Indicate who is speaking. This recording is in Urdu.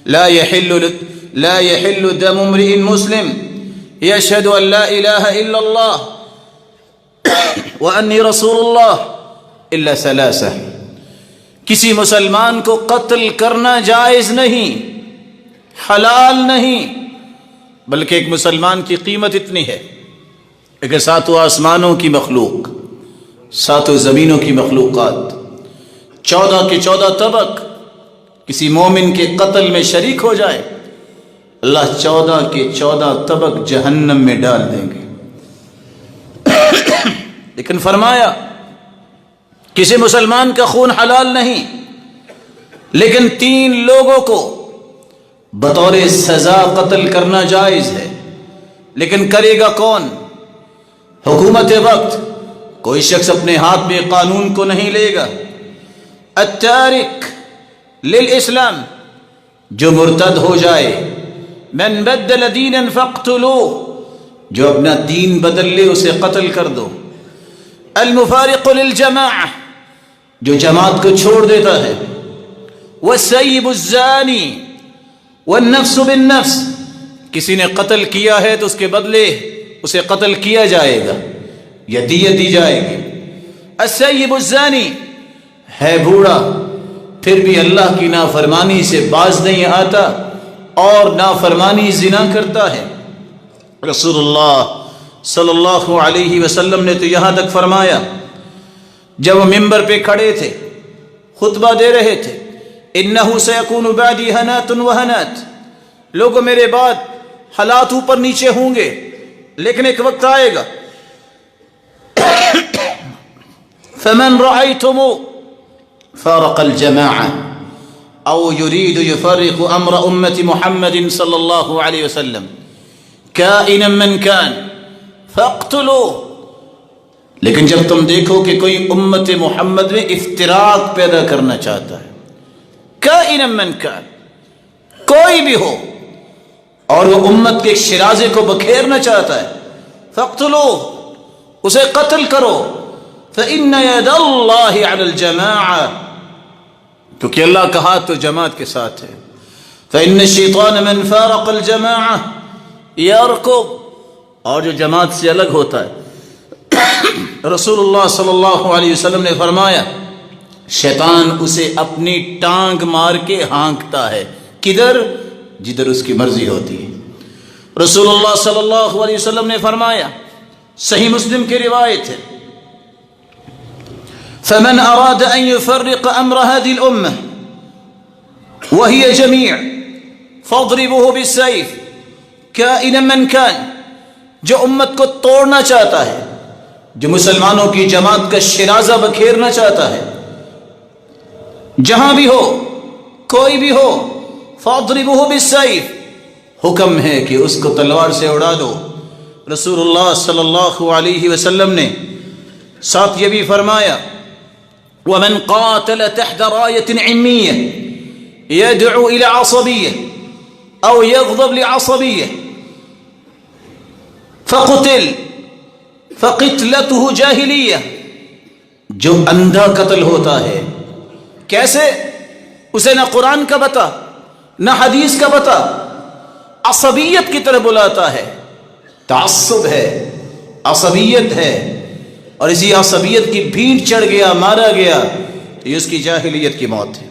Speaker 1: لا يحل دم امرئ مسلم يشهد ان لا الہ الا اللہ وانی رسول اللہ الا ثلاثہ. کسی مسلمان کو قتل کرنا جائز نہیں، حلال نہیں، بلکہ ایک مسلمان کی قیمت اتنی ہے کہ ساتوں آسمانوں کی مخلوق، ساتوں زمینوں کی مخلوقات، 14 کے 14 طبق کسی مومن کے قتل میں شریک ہو جائے، اللہ 14 کے 14 طبق جہنم میں ڈال دیں گے. لیکن فرمایا کسی مسلمان کا خون حلال نہیں، لیکن 3 لوگوں کو بطور سزا قتل کرنا جائز ہے. لیکن کرے گا کون؟ حکومت وقت. کوئی شخص اپنے ہاتھ میں قانون کو نہیں لے گا. التارک للاسلام، جو مرتد ہو جائے. من بدل دینا فاقتلوه، جو اپنا دین بدل لے اسے قتل کر دو. المفارق للجماعہ، جو جماعت کو چھوڑ دیتا ہے. والسیب الزانی والنفس بالنفس، کسی نے قتل کیا ہے تو اس کے بدلے اسے قتل کیا جائے گا یا دیت دی جائے گی. السیب الزانی ہے بوڑھا، پھر بھی اللہ کی نافرمانی سے باز نہیں آتا اور نافرمانی زنا کرتا ہے. رسول اللہ صلی اللہ علیہ وسلم نے تو یہاں تک فرمایا جب وہ ممبر پہ کھڑے تھے خطبہ دے رہے تھے، انہ سیکون بعدی حنات وحنات، لوگوں میرے بعد حالات اوپر نیچے ہوں گے، لیکن ایک وقت آئے گا فمن رأیتم فارق الجماعہ او یرید یفرق امر امت محمد صلی اللہ علیہ وسلم کائنا من کان فاقتلوه. لیکن جب تم دیکھو کہ کوئی امت محمد میں افتراق پیدا کرنا چاہتا ہے، کائنا من کان، کوئی بھی ہو، اور وہ امت کے شرازے کو بکھیرنا چاہتا ہے، فاقتلوه، اسے قتل کرو. فإن يد اللہ علی الجماعہ، کیونکہ اللہ کا ہاتھ تو جماعت کے ساتھ ہے. فإن الشیطان من فارق الجماعہ یرکب، اور جو جماعت سے الگ ہوتا ہے، رسول اللہ صلی اللہ علیہ وسلم نے فرمایا شیطان اسے اپنی ٹانگ مار کے ہانکتا ہے. کدھر؟ جدھر اس کی مرضی ہوتی ہے. رسول اللہ صلی اللہ علیہ وسلم نے فرمایا، صحیح مسلم کی روایت ہے، فمن اراد ان يفرق امر هذه الامه وهي جميع فاضربوه بالسيف كائنا من كان، جو امت کو توڑنا چاہتا ہے، جو مسلمانوں کی جماعت کا شرازہ بکھیرنا چاہتا ہے، جہاں بھی ہو، کوئی بھی ہو، فاضربوه بالسيف، حکم ہے کہ اس کو تلوار سے اڑا دو. رسول اللہ صلی اللہ علیہ وسلم نے ساتھ یہ بھی فرمایا، ومن قاتل تحت راية عمية يدعو إلى عصبية أو يغضب لعصبية فقتل فقتلته جاہلیہ، جو اندھا قتل ہوتا ہے، کیسے؟ اسے نہ قرآن کا پتہ نہ حدیث کا پتہ، عصبیت کی طرف بلاتا ہے، تعصب ہے، عصبیت ہے، اور اسی عصبیت کی بھینٹ چڑھ گیا، مارا گیا، تو یہ اس کی جاہلیت کی موت ہے.